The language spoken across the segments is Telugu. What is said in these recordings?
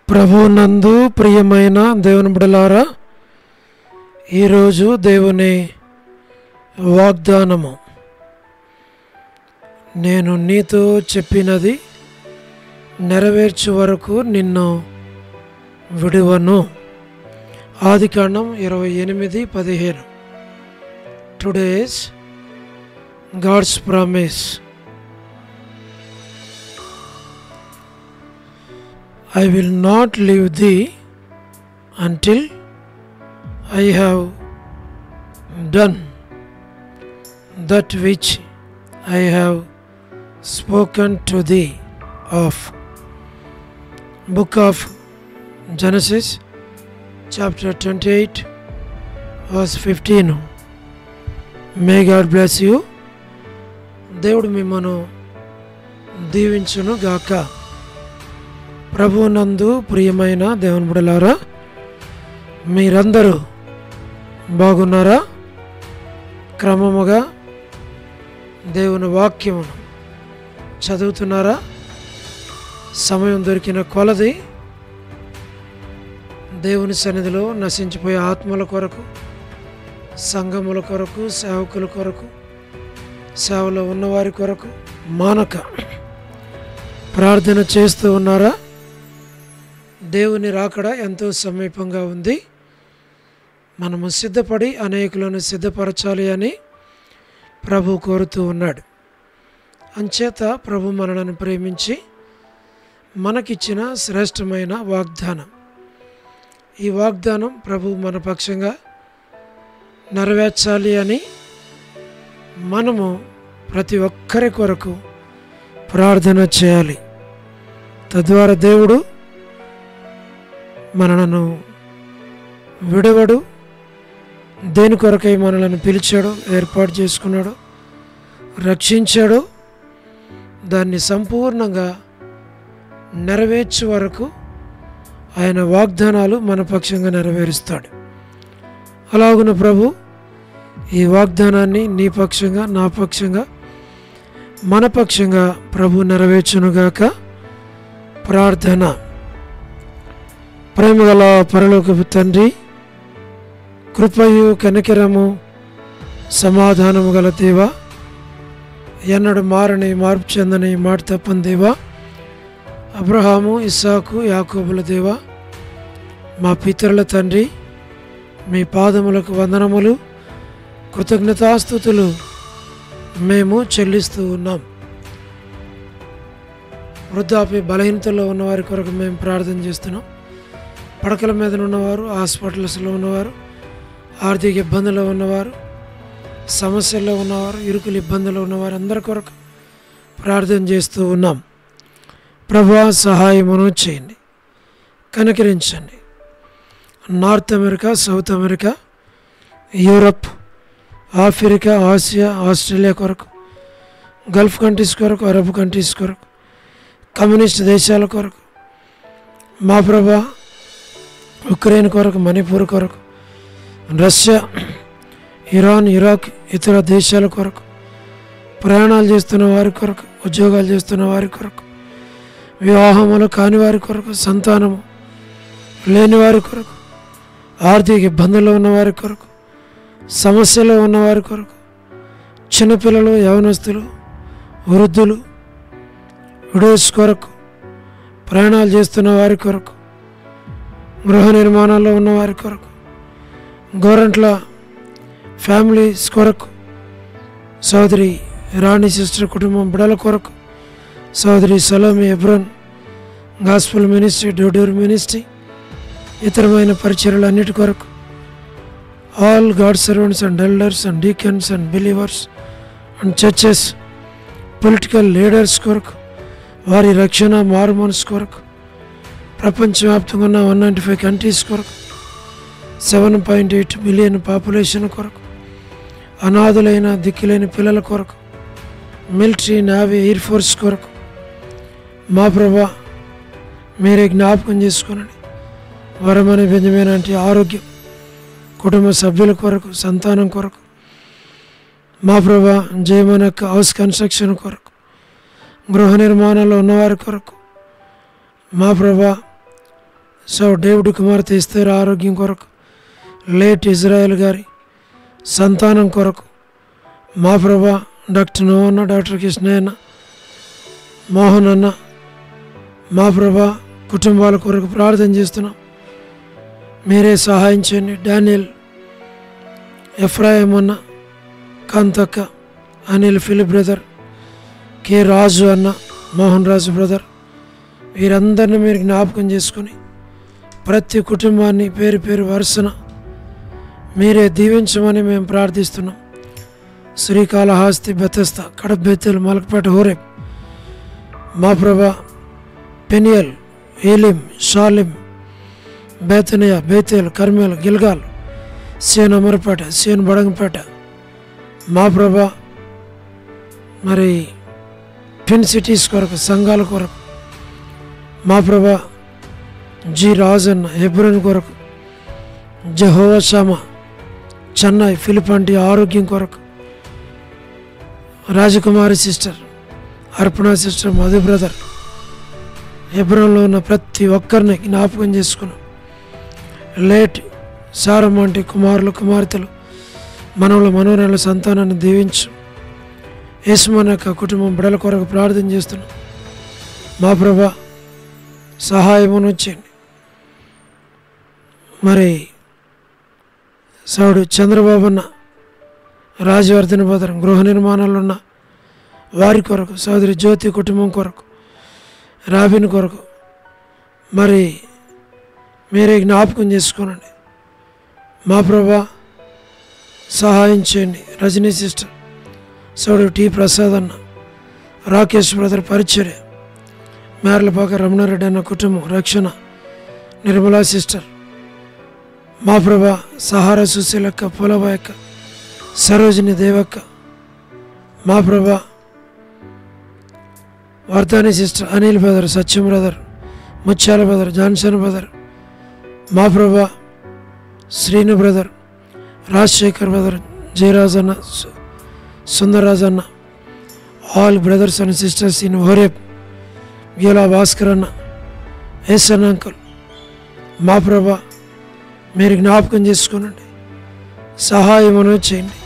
ప్రభువునందు ప్రియమైన దేవుని బిడ్డలారా, ఈరోజు దేవుని వాగ్దానము, నేను నీతో చెప్పినది నెరవేర్చు వరకు నిన్ను విడువను. ఆదికాండం 28:15. Today's God's promise. I will not leave thee until I have done that which I have spoken to thee of. Book of Genesis chapter 28 verse 15. May God bless you. దేవుడు మిమ్మను దీవించును గాక. ప్రభువునందు ప్రియమైన దేవుని బిడ్డలారా, మీరందరూ బాగున్నారా? క్రమముగా దేవుని వాక్యమును చదువుతున్నారా? సమయం దొరికిన కొలది దేవుని సన్నిధిలో నశించిపోయే ఆత్మల కొరకు, సంఘముల కొరకు, సేవకుల కొరకు, సేవలో ఉన్నవారి కొరకు మానక ప్రార్థన చేస్తూ ఉన్నారా? దేవుని రాకడ ఎంతో సమీపంగా ఉంది. మనము సిద్ధపడి అనేకులను సిద్ధపరచాలి అని ప్రభు కోరుతూ ఉన్నాడు. అంచేత ప్రభు మనలను ప్రేమించి మనకిచ్చిన శ్రేష్టమైన వాగ్దానం. ఈ వాగ్దానం ప్రభు మన పక్షంగా నెరవేర్చాలి అని మనము ప్రతి ఒక్కరి కొరకు ప్రార్థన చేయాలి. తద్వారా దేవుడు మనలను విడవడు. దేని కొరకై మనలను పిలిచాడో, ఏర్పాటు చేసుకున్నాడో, రక్షించాడో దాన్ని సంపూర్ణంగా నెరవేర్చే వరకు ఆయన వాగ్దానాలు మన పక్షంగా నెరవేరుస్తాడు. అలాగున ప్రభు ఈ వాగ్దానాన్ని నీ పక్షంగా, నా పక్షంగా, మన పక్షంగా ప్రభు నెరవేర్చునుగాక. ప్రార్థన. ప్రేమగల పరలోకపు తండ్రి, కృపయు కనికరము సమాధానము గల దేవా, ఎన్నడు మారని మార్పు చెందని మాట తప్పని దేవా, అబ్రహాము, ఇస్సాకు, యాకోబుల దేవా, మా పితరుల తండ్రి, మీ పాదములకు వందనములు, కృతజ్ఞతాస్తుతులు మేము చెల్లిస్తూ ఉన్నాం. వృద్ధాప్య బలహీనతలో ఉన్నవారి కొరకు మేము ప్రార్థన చేస్తున్నాం. పడకల మీద ఉన్నవారు, హాస్పిటల్స్లో ఉన్నవారు, ఆర్థిక ఇబ్బందుల్లో ఉన్నవారు, సమస్యల్లో ఉన్నవారు, ఇరుకుల ఇబ్బందులు ఉన్నవారు అందరి కొరకు ప్రార్థన చేస్తూ ఉన్నాం. ప్రభువా, సహాయమును చేయండి, కనికరించండి. North America, South America, Europe, Africa, Asia, Australia కొరకు, గల్ఫ్ కంట్రీస్ కొరకు, అరబ్ కంట్రీస్ కొరకు, కమ్యూనిస్ట్ దేశాల కొరకు, మా ప్రభా, ఉక్రెయిన్ కొరకు, మణిపూర్ కొరకు, రష్యా, ఇరాన్, ఇరాక్, ఇతర దేశాల కొరకు, ప్రయాణాలు చేస్తున్న వారి కొరకు, ఉద్యోగాలు చేస్తున్న వారి కొరకు, వివాహములు కాని వారి కొరకు, సంతానము లేని వారి కొరకు, ఆర్థిక ఇబ్బందుల్లో ఉన్నవారి కొరకు, సమస్యలో ఉన్నవారి కొరకు, చిన్నపిల్లలు, యవనస్తులు, వృద్ధులు, విడోస్ కొరకు, ప్రయాణాలు చేస్తున్న వారి కొరకు, గృహ నిర్మాణాల్లో ఉన్నవారి కొరకు, గోరంట్ల ఫ్యామిలీస్ కొరకు, సోదరి రాణి సిస్టర్ కుటుంబం బిడల కొరకు, సోదరి సలోమి ఎబ్రోన్ గాస్పుల్ మినిస్ట్రీ, డోడూర్ మినిస్ట్రీ, ఇతరమైన పరిచర్యలు అన్నిటి కొరకు, all God servants and elders and deacons and believers and churches, political leaders కొరకు, వారి రక్షణ, మారు మనసు కొరకు, ప్రపంచవ్యాప్తంగా ఉన్న 195 కంట్రీస్ కొరకు, 7.8 బిలియన్ పాపులేషన్ కొరకు, అనాథులైన దిక్కులేని పిల్లల కొరకు, మిలిటరీ, నేవీ, ఎయిర్ ఫోర్స్ కొరకు, మా ప్రభా మీరే జ్ఞాపకం చేసుకోనండి. వరమని బెంజమిన్ అంటే ఆరోగ్యం, కుటుంబ సభ్యుల కొరకు, సంతానం కొరకు, మా ప్రభా జయమన్ యొక్క హౌస్ కన్స్ట్రక్షన్ కొరకు, గృహ నిర్మాణంలో ఉన్నవారి కొరకు, మా ప్రభా సో డేవిడ్ కుమార్తె ఇస్తారు ఆరోగ్యం కొరకు, లేట్ ఇజ్రాయెల్ గారి సంతానం కొరకు మా ప్రభా డాక్టర్ నోవన్న, డాక్టర్ కృష్ణయ్యన్న, మోహన్ అన్న, మా ప్రభా కుటుంబాల కొరకు ప్రార్థన చేస్తున్నాం. మీరే సహాయం చేయండి. డానియల్, ఎఫ్రాయిం అన్న, కాంతక్క, అనిల్ ఫిలిప్ బ్రదర్, కె రాజు అన్న, మోహన్ రాజు బ్రదర్, వీరందరినీ మీరు జ్ఞాపకం చేసుకుని ప్రతి కుటుంబాన్ని పేరు పేరు వరుసన మీరే దీవించమని మేము ప్రార్థిస్తున్నాం. Srikalahasti, Bethesda, Kadapa, Bethel, Malakpet, Horeb, మా ప్రభా Peniel, Elim, Shalem, Bethania, Bethel, Carmel, Gilgal, CN Amarpet, CN Badangpet, మా ప్రభా మరి ట్విన్ సిటీస్ కొరకు, సంఘాల కొరకు మా ప్రభా జి రాజన్న, హెబ్రోన్ కొరకు, జెహోవా షామా, చెన్నై, ఫిలిపంటి ఆరోగ్యం కొరకు, రాజకుమారి సిస్టర్, అర్పణ సిస్టర్, మధు బ్రదర్, హెబ్రోన్లో ఉన్న ప్రతి ఒక్కరిని జ్ఞాపకం చేసుకున్నాం. లేట్ సారమ్మంటి కుమారులు, కుమార్తెలు, మనవుల మనోరాల సంతానాన్ని దీవించు. యేసుమన్ యొక్క కుటుంబం బిడల కొరకు ప్రార్థన చేస్తున్నాం. మా ప్రభా సహాయమును చేయండి. మరి సౌడు చంద్రబాబు అన్న, రాజవర్ధన భద్రం గృహ నిర్మాణాలు ఉన్న వారి కొరకు, సోదరి జ్యోతి కుటుంబం కొరకు, రాబిన్ కొరకు మరి మీరే జ్ఞాపకం చేసుకోనండి. మా ప్రభా సహాయం చేయండి. రజనీ సిస్టర్, సోడు టి ప్రసాద్ అన్న, రాకేష్ బ్రదర్ పరిచర్య, మేర్లపాక రమణారెడ్డి అన్న కుటుంబం రక్షణ, నిర్మలా సిస్టర్, మా ప్రభా సహారా సుశీలక్క, పొలబాయక్క, సరోజిని దేవక్క, మా ప్రభా Vardhani sister, Anil brother, Satyam brother, Mutyala brother, Johnson brother, మా ప్రభా శ్రీను బ్రదర్, రాజశేఖర్ బ్రదర్, జయరాజ్ అన్న, సుందర్రాజ్ అన్న, all brothers and sisters in Horeb, గీలా భాస్కర్ అన్న, ఎస్ఎన్ అంకుల్, మా ప్రభా మీరు జ్ఞాపకం చేసుకోనండి, సహాయమును చేయండి.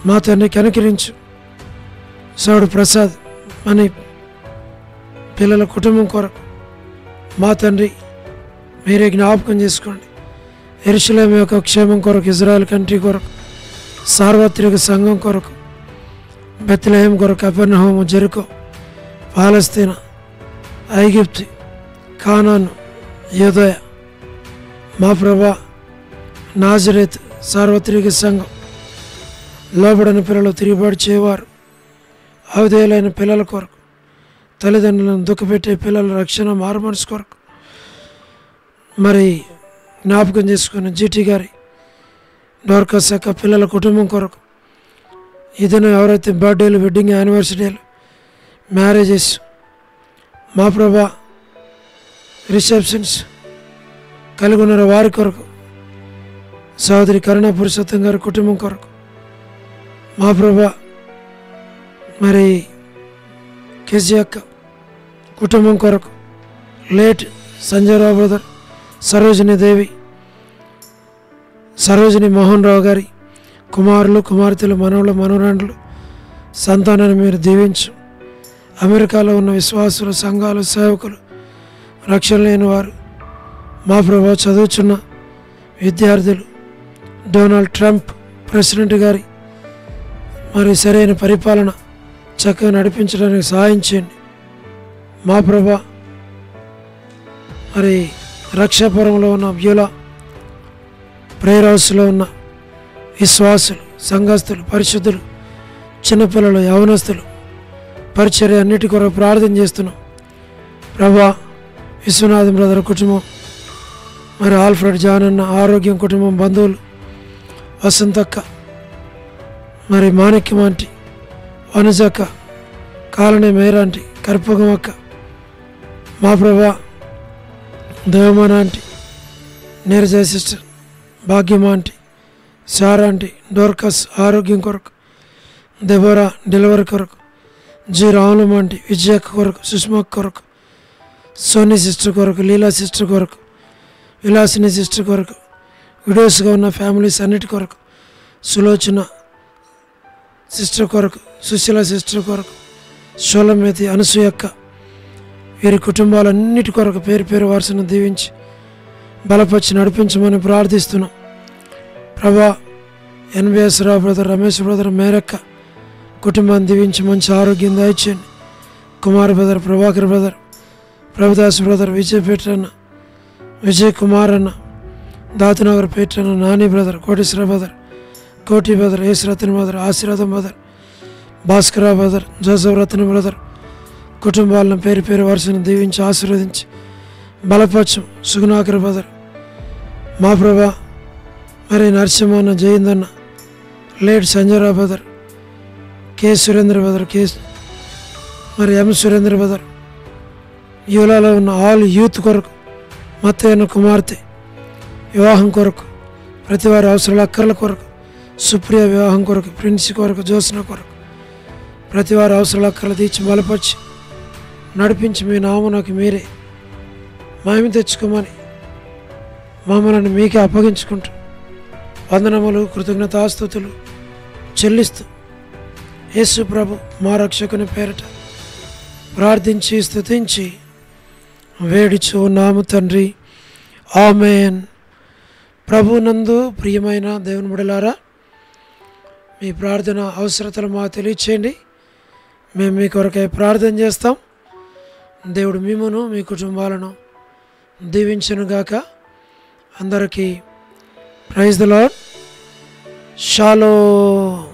మా తండ్రి కనికరించు. సౌడు ప్రసాద్ అని పిల్లల కుటుంబం కొరకు మా తండ్రి మీరే జ్ఞాపకం చేసుకోండి. యెరూషలేము యొక్క క్షేమం కొరకు, ఇజ్రాయెల్ కంట్రీ కొరకు, సార్వత్రిక సంఘం కొరకు, బెత్లెహేం కొరకు, కపెర్నహూము, జెరికో, పాలస్తీనా, ఐగిప్తు, కానాను, యూదయ, మా ప్రభా నాజరేత్ సార్వత్రిక సంఘం, లోబడని పిల్లలు, తిరుగుబాటు చేయవారు, అవిధేయులైన పిల్లల కొరకు, తల్లిదండ్రులను దుఃఖపెట్టే పిల్లల రక్షణ, మారుమనసు కొరకు మరి జ్ఞాపకం చేసుకున్న జీటీ గారి, డోర్కస్ యొక్క పిల్లల కుటుంబం కొరకు, ఇదను ఎవరైతే బర్త్డేలు, వెడ్డింగ్ యానివర్సరీలు, మ్యారేజెస్, మా ప్రభా రిసెప్షన్స్ కలిగి ఉన్న వారి కొరకు, సోదరి కరుణా పురుషోత్తం గారి కుటుంబం కొరకు, మా ప్రభా మరి కేజీ అక్క కుటుంబం కొరకు, లేట్ సంజయరావు బ్రదర్, సరోజిని దేవి, సరోజిని మోహన్ రావు గారి కుమారులు, కుమార్తెలు, మనవులు, మనవరాండ్లు సంతానాన్ని మీరు దీవించు. అమెరికాలో ఉన్న విశ్వాసులు, సంఘాలు, సేవకులు, రక్షణ లేని వారు, మా ప్రభా చదువుచున్న విద్యార్థులు, డొనాల్డ్ ట్రంప్ ప్రెసిడెంట్ గారి మరి సరైన పరిపాలన చక్కగా నడిపించడానికి సహాయం చేయండి. మా ప్రభా మరి రక్షాపురంలో ఉన్న బ్యూలా, ప్రేయర్ హౌస్లో ఉన్న విశ్వాసులు, సంఘస్థులు, పరిశుద్ధులు, చిన్నపిల్లలు, యవనస్తులు పరిచర్య అన్నిటి కొరకు ప్రార్థన చేస్తున్నాం. ప్రభా విశ్వనాథం బ్రదర్ కుటుంబం, మరి ఆల్ఫ్రెడ్ జాన్ అన్న ఆరోగ్యం కుటుంబం, బంధువులు, వసంతక్క, మరి మాణిక్యం ఆంటీ, వనజక్క, కాలనీ మేరాంటి, కర్పగం అక్క, మా ప్రభా దేవమాన ఆంటీ, నీరజ సిస్టర్, భాగ్యం ఆంటీ, సారా ఆంటీ, డోర్కస్ ఆరోగ్యం కొరకు, దెబోరా డెలివరీ కొరకు, జి రావులం ఆంటీ, విజయక్క కొరకు, సుష్మక్క కొరకు, సోనీ సిస్టర్ కొరకు, లీలా సిస్టర్ కొరకు, విలాసిని సిస్టర్ కొరకు, విడోస్గా ఉన్న ఫ్యామిలీస్ అన్నిటి కొరకు, సులోచన సిస్టర్ కొరకు, సుశీల సిస్టర్ కొరకు, షోలమేతి, అనసూయక్క, వీరి కుటుంబాలన్నిటి కొరకు పేరు పేరు వరుసను దీవించి బలపరిచి నడిపించమని ప్రార్థిస్తున్నాం. ప్రభా, NBS Rao brother, Ramesh brother, మేరక్క కుటుంబాన్ని దీవించి మంచి ఆరోగ్యం దయచేయండి. Kumar brother, Prabhakar brother, Prabhudas brother, Vijay పేట్రన్న, విజయ్ కుమార్ అన్న, దాతునగర్ పేట్రన్న, Nani brother, Koteswara brother, Koti brother, Yesu Ratna brother, Ashirvadam brother, Bhaskara brother, Joseph Ratna brother కుటుంబాలను పేరు పేరు వరుసను దీవించి ఆశీర్వదించి బలపరచం. సుగుణాకర్ బ్రదర్, మా ప్రభా, మరి నరసింహన్న, జయందన్న, late Sanjayarao brother, K Surendra brother, మరి ఎం సురేంద్ర బ్రదర్, యువలలో ఉన్న ఆల్ యూత్ కొరకు, మత్తయ్యన్న కుమార్తె వివాహం కొరకు, ప్రతి వారి అవసరాల అక్కర్ల కొరకు, సుప్రియ వివాహం కొరకు, ప్రిన్సి కొరకు, జోస్న కొరకు, ప్రతి వారి అవసరాల అక్కర్లు తీర్చి బలపరిచి నడిపించి మీ నామమునకు మీరే మహిమ తెచ్చుకోమని మమ్మల్ని మీకే అప్పగించుకుంటూ వందనములు, కృతజ్ఞతాస్తుతులు చెల్లిస్తూ యేసు ప్రభు మా రక్షకుని పేరట ప్రార్థించి స్తుతించి వేడుచు ఉన్నాము తండ్రి, ఆమేన్. ప్రభునందు ప్రియమైన దేవుని బిడ్డలారా, మీ ప్రార్థన అవసరతలు మాకు తెలియచేయండి. మేము మీ కొరకై ప్రార్థన చేస్తాం. దేవుడు మిమ్మును మీ కుటుంబాలను దీవించునుగాక. అందరికీ ప్రైజ్ ది లార్డ్. షాలోమ్.